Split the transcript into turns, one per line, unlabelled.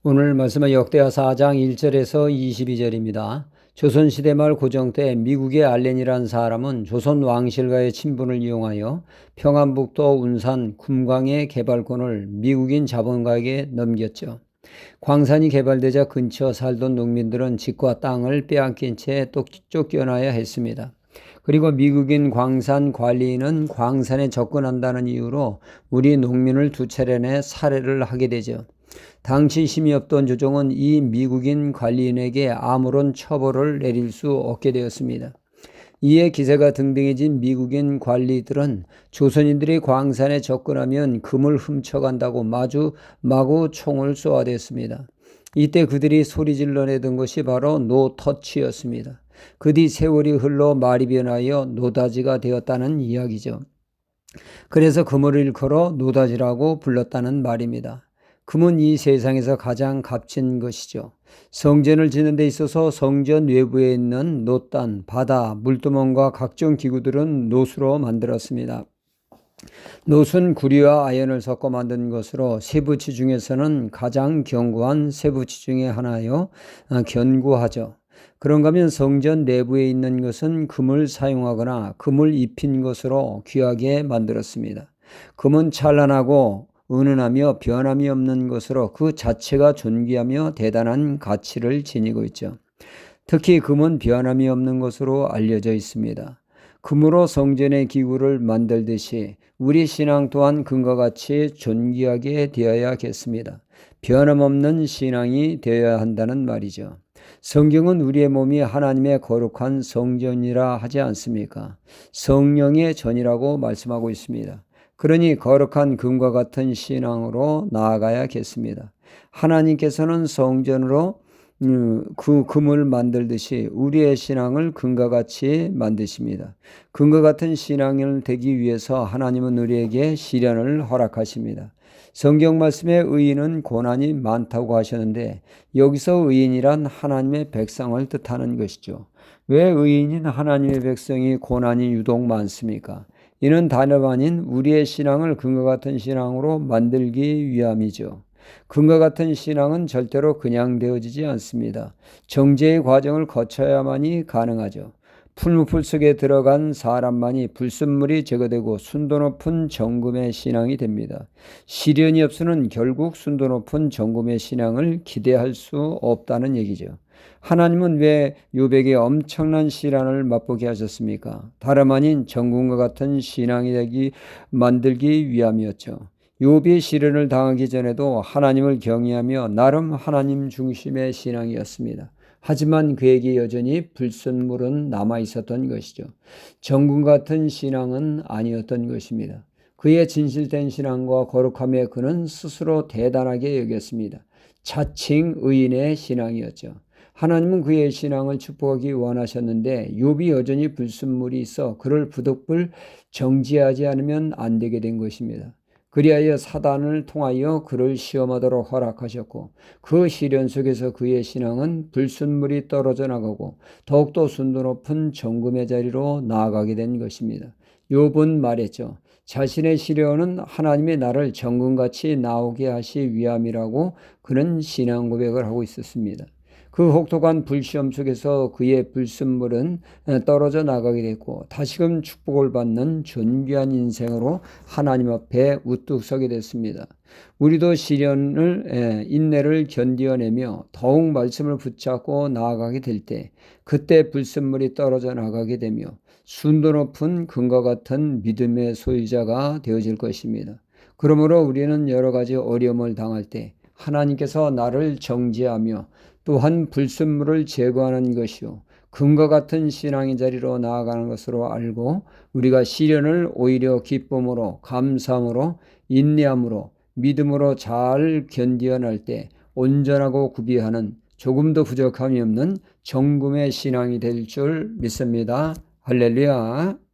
오늘 말씀은 역대하 4장 1절에서 22절입니다. 조선시대 말 고종 때 미국의 알렌이라는 사람은 조선 왕실과의 친분을 이용하여 평안북도 운산 굼광의 개발권을 미국인 자본가에게 넘겼죠. 광산이 개발되자 근처 살던 농민들은 집과 땅을 빼앗긴 채 또 쫓겨나야 했습니다. 그리고 미국인 광산 관리인은 광산에 접근한다는 이유로 우리 농민을 두 차례나 살해를 하게 되죠. 당시 힘이 없던 조정은 이 미국인 관리인에게 아무런 처벌을 내릴 수 없게 되었습니다. 이에 기세가 등등해진 미국인 관리들은 조선인들이 광산에 접근하면 금을 훔쳐간다고 마구 총을 쏘아댔습니다. 이때 그들이 소리질러 내던 것이 바로 노터치였습니다. 그 뒤 세월이 흘러 말이 변하여 노다지가 되었다는 이야기죠. 그래서 금을 일컬어 노다지라고 불렀다는 말입니다. 금은 이 세상에서 가장 값진 것이죠. 성전을 짓는 데 있어서 성전 외부에 있는 놋단, 바다, 물두멍과 각종 기구들은 놋으로 만들었습니다. 놋은 구리와 아연을 섞어 만든 것으로 세부치 중에서는 가장 견고한 세부치 중에 하나요. 견고하죠. 그런가 하면 성전 내부에 있는 것은 금을 사용하거나 금을 입힌 것으로 귀하게 만들었습니다. 금은 찬란하고 은은하며 변함이 없는 것으로 그 자체가 존귀하며 대단한 가치를 지니고 있죠. 특히 금은 변함이 없는 것으로 알려져 있습니다. 금으로 성전의 기구를 만들듯이 우리 신앙 또한 금과 같이 존귀하게 되어야겠습니다. 변함없는 신앙이 되어야 한다는 말이죠. 성경은 우리의 몸이 하나님의 거룩한 성전이라 하지 않습니까? 성령의 전이라고 말씀하고 있습니다. 그러니 거룩한 금과 같은 신앙으로 나아가야겠습니다. 하나님께서는 성전으로 그 금을 만들듯이 우리의 신앙을 금과 같이 만드십니다. 금과 같은 신앙을 되기 위해서 하나님은 우리에게 시련을 허락하십니다. 성경 말씀에 의인은 고난이 많다고 하셨는데 여기서 의인이란 하나님의 백성을 뜻하는 것이죠. 왜 의인인 하나님의 백성이 고난이 유독 많습니까? 이는 다름 아닌 우리의 신앙을 금과 같은 신앙으로 만들기 위함이죠. 금과 같은 신앙은 절대로 그냥 되어지지 않습니다. 정죄의 과정을 거쳐야만이 가능하죠. 풀무풀 속에 들어간 사람만이 불순물이 제거되고 순도 높은 정금의 신앙이 됩니다. 시련이 없으면 결국 순도 높은 정금의 신앙을 기대할 수 없다는 얘기죠. 하나님은 왜 욥에게 엄청난 시련을 맛보게 하셨습니까? 다름 아닌 정금과 같은 신앙이 만들기 위함이었죠. 욥이 시련을 당하기 전에도 하나님을 경외하며 나름 하나님 중심의 신앙이었습니다. 하지만 그에게 여전히 불순물은 남아 있었던 것이죠. 정금 같은 신앙은 아니었던 것입니다. 그의 진실된 신앙과 거룩함에 그는 스스로 대단하게 여겼습니다. 자칭 의인의 신앙이었죠. 하나님은 그의 신앙을 축복하기 원하셨는데 욥이 여전히 불순물이 있어 그를 부득불 정지하지 않으면 안 되게 된 것입니다. 그리하여 사단을 통하여 그를 시험하도록 허락하셨고 그 시련 속에서 그의 신앙은 불순물이 떨어져 나가고 더욱더 순도 높은 정금의 자리로 나아가게 된 것입니다. 욥은 말했죠. 자신의 시련은 하나님의 나를 정금같이 나오게 하시 위함이라고 그는 신앙 고백을 하고 있었습니다. 그 혹독한 불시험 속에서 그의 불순물은 떨어져 나가게 됐고 다시금 축복을 받는 존귀한 인생으로 하나님 앞에 우뚝 서게 됐습니다. 우리도 시련을 인내를 견디어내며 더욱 말씀을 붙잡고 나아가게 될 때 그때 불순물이 떨어져 나가게 되며 순도 높은 금과 같은 믿음의 소유자가 되어질 것입니다. 그러므로 우리는 여러 가지 어려움을 당할 때 하나님께서 나를 정죄하며 또한 불순물을 제거하는 것이요 금과 같은 신앙의 자리로 나아가는 것으로 알고 우리가 시련을 오히려 기쁨으로 감사함으로 인내함으로 믿음으로 잘 견디어낼 때 온전하고 구비하는 조금도 부족함이 없는 정금의 신앙이 될 줄 믿습니다. 할렐루야.